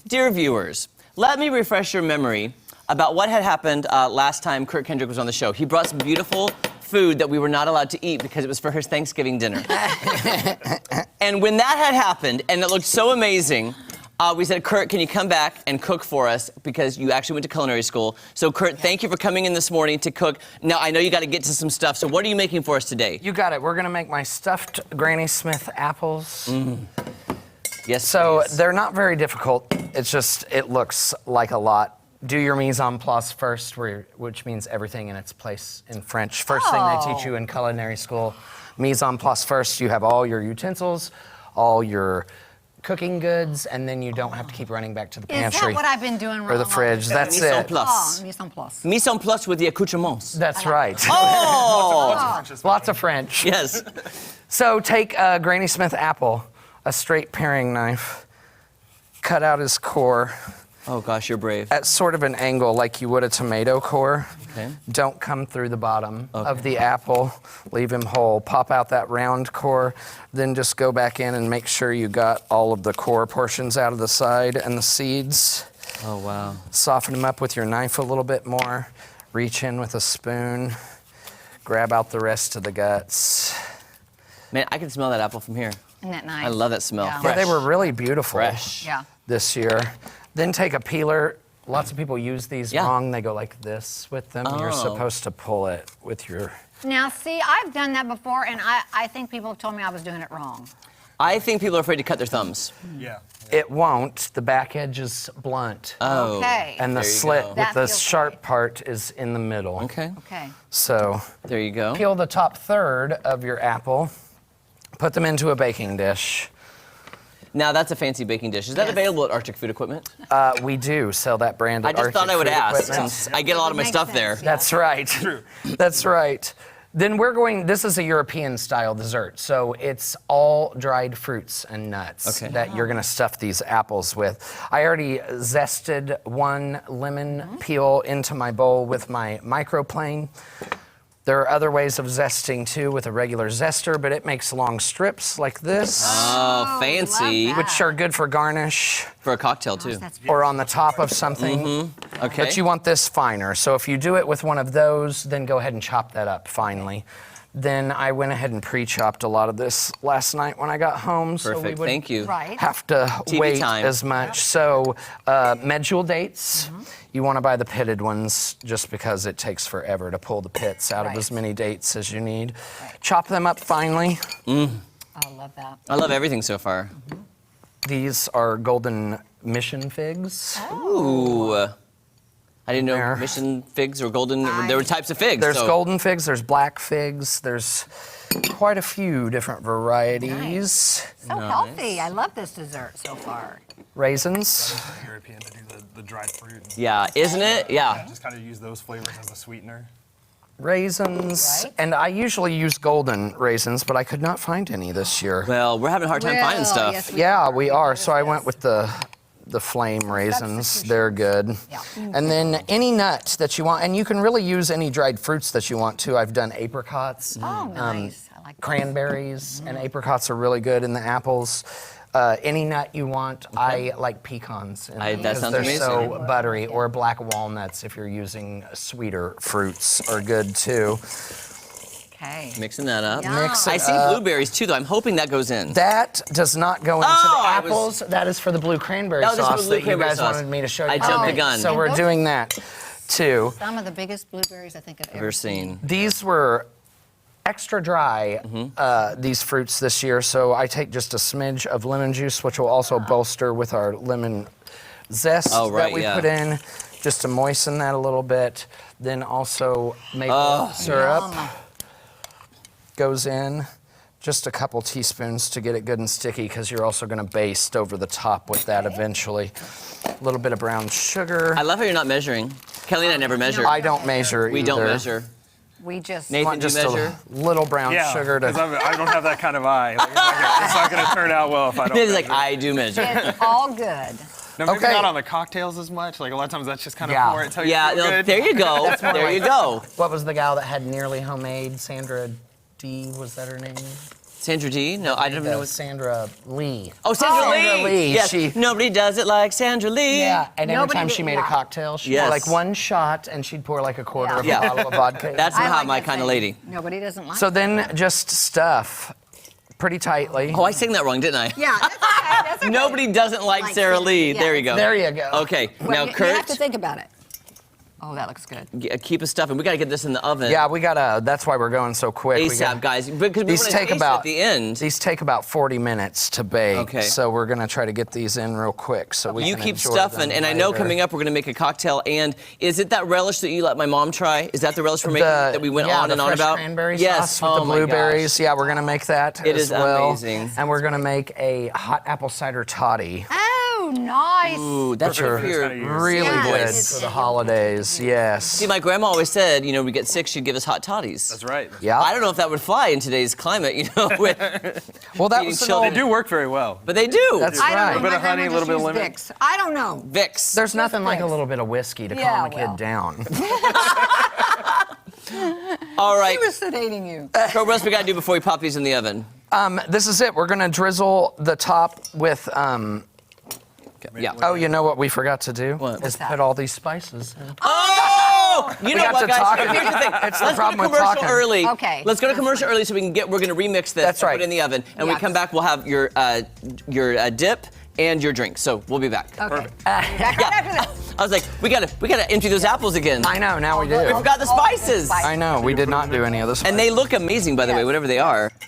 Dear viewers, let me refresh your memory about what had happened last time Kurt Kendrick was on the show. He brought some beautiful food that we were not allowed to eat because it was for his Thanksgiving dinner. And when that had happened, and it looked so amazing, we said, Kurt, can you come back and cook for us because you actually went to culinary school. So, Kurt, thank you for coming in this morning to cook. Now, I know you got to get to some stuff, so what are you making for us today? You got it. We're going to make my stuffed Granny Smith apples. Yes, So please. they're not very difficult. It's just, it looks like a lot. Do your mise en place first, which means everything in its place in French. First thing they teach you in culinary school. Mise en place first, you have all your utensils, all your cooking goods, and then you don't have to keep running back to the pantry. Is that what I've been doing wrong? Or the fridge. That's Mise en it. place. Oh, mise en place. Mise en place with the accoutrements. That's right. Oh! Lots of French. Yes. So take a Granny Smith apple, a straight paring knife, cut out his core Oh, gosh, you're brave. at sort of an angle like you would a tomato core. Okay. Don't come through the bottom of the apple. Leave him whole. Pop out that round core. Then just go back in and make sure you got all of the core portions out of the side and the seeds. Oh, wow. Soften them up with your knife a little bit more. Reach in with a spoon. Grab out the rest of the guts. Man, I can smell that apple from here. Isn't that nice? I love that smell. Yeah. Yeah, Fresh. they were really beautiful Fresh. Yeah. this year. Then take a peeler. Lots of people use these Yeah. wrong. They go like this with them. You're Oh. supposed to pull it with your... Now, see, I've done that before, and I think people have told me I was doing it wrong. I think people are afraid to cut their thumbs. Yeah. It won't. The back edge is blunt. Oh. Okay. And the There you slit go. with That the feels sharp right. part is in the middle. Okay. Okay. So There you go. peel the top third of your apple. Put them into a baking dish. Now, that's a fancy baking dish. Is that Yes. available at Arctic Food Equipment? We do sell that brand I at just Arctic thought I would Food ask, Equipment. since I get a lot of my Makes stuff sense, there. yeah. That's right. That's right. Then we're going, this is a European style dessert. So it's all dried fruits and nuts Okay. that you're gonna stuff these apples with. I already zested one lemon peel into my bowl with my microplane. There are other ways of zesting too with a regular zester, but it makes long strips like this, Oh, fancy. love that. which are good for garnish For a cocktail, too. That's or on the top of something. Okay. But you want this finer. So if you do it with one of those, then go ahead and chop that up finely. Then I went ahead and pre-chopped a lot of this last night when I got home. So we Perfect. would Thank you. Right. have to TV wait time. as much. So medjool dates, you want to buy the pitted ones just because it takes forever to pull the pits out of Right. as many dates as you need. Chop them up finely. I love that. I love everything so far. These are golden mission figs. Ooh. I didn't know There. mission figs or golden. There were types of figs. There's so- golden figs, there's black figs, there's quite a few different varieties. So healthy. I love this dessert so far. Raisins. European to do the dried fruit. And Yeah, isn't it? Yeah. just kind of use those flavors as a sweetener. Raisins. Right. And I usually use golden raisins, but I could not find any this year. Well, we're having a hard time finding Well, stuff. yes, Yeah, we are. So I Yes. went with the flame raisins. Substitution. They're good. Yeah. And then any nut that you want, and you can really use any dried fruits that you want to. I've done apricots. Oh, nice. I like that. Cranberries and apricots are really good in the apples. Any nut you want. I like pecans. in That them because sounds they're amazing. so buttery. Or black walnuts if you're using sweeter fruits are good too. Okay. Mixing that up. Yeah. Mix I it see up. blueberries too, though. I'm hoping that goes in. That does not go into Oh, the I was- apples. That is for the blue cranberry That was just for the sauce blue that you cranberry guys sauce. wanted me to show you. I jumped the today. gun. So we're doing that too. Some of the biggest blueberries I think I've ever Ever seen. These were extra dry, these fruits this year, so I take just a smidge of lemon juice, which will also bolster with our lemon zest Oh, right, that we yeah. put in, just to moisten that a little bit. Then also maple syrup Yum. goes in. Just a couple teaspoons to get it good and sticky, because you're also going to baste over the top with that eventually. A little bit of brown sugar. I love how you're not measuring. Kelly and I never measure. I don't measure We either. don't measure. We just. Nathan, Want do you just measure? a little brown sugar because to. I don't have that kind of eye. Like, it's not going to turn out well if I don't. Nathan's like, measure. I do measure. It's all good. No, maybe Okay. not on the cocktails as much. Like a lot of times that's just kind of Yeah. pour it till you Yeah, feel no, good. there you go. There you go. What was the gal that had nearly homemade? Sandra D, was that her name? Sandra D? No, I don't know. What... Sandra Lee. Oh, Sandra Lee. Sandra Lee. Yes. Nobody does it like Sandra Lee. Yeah, and every Nobody time did- she made a yeah. cocktail, she'd Yes. pour like one shot and she'd pour like a quarter of Yeah. a bottle of vodka. That's I not like my that kind of saying. lady. Nobody doesn't like So it. then just stuff pretty tightly. Oh, I sang that wrong, didn't I? Yeah, that's okay. That's okay. Nobody doesn't like Like Sarah Sandra Lee. Lee, There yeah. you go. There you go. Okay, Well, now you Kurt, have to think about it. Oh, that looks good. keep us stuffing. We gotta get this in the oven. Yeah, we gotta. That's why we're going so quick. We ASAP, gotta- guys. Because we These want to take taste about at the end. These take about 40 minutes to bake. Okay. So we're gonna try to get these in real quick so we You can keep enjoy stuffing, them and I know later. coming up we're gonna make a cocktail. And is it that relish that you let my mom try? Is that the relish we're making that we went on and on fresh about? cranberry Yes. sauce with Oh the my gosh. blueberries. Yeah, we're gonna make that It as is well. amazing. And we're gonna make a hot apple cider toddy. Oh, nice. Ooh, that's Which are for your really Yeah, good it's- for the holidays. Yes. See, my grandma always said, we get sick, she'd give us hot toddies. That's right. Yeah. I don't know if that would fly in today's climate, with Well, that eating was an children. old- They do work very well. but they do. That's I don't right. know. A little bit My of honey, grandma a little just bit of used lemon. Vicks. I don't know. Vicks. There's nothing like a Vicks. little bit of whiskey to Yeah, calm a well. kid down. All right. She was sedating you. So what else we gotta do before we pop these in the oven? This is it. We're gonna drizzle the top with. Yeah. Oh, you know what we forgot to do? What? Is put all these spices in. Oh! You know got what, to guys? talking. Here's the thing. It's the Let's go problem to with commercial talking. early. Okay. Let's go to That's commercial early so we're gonna remix this. That's and right. Put it in the oven, and Yeah. we come back. We'll have your dip and your drink. So we'll be back. Okay. Back right after this. I was like, we gotta empty those apples again. I know. Now we We do. forgot the spices. I know. We did not do any of this. And they look amazing, by the way, Yes. whatever they are.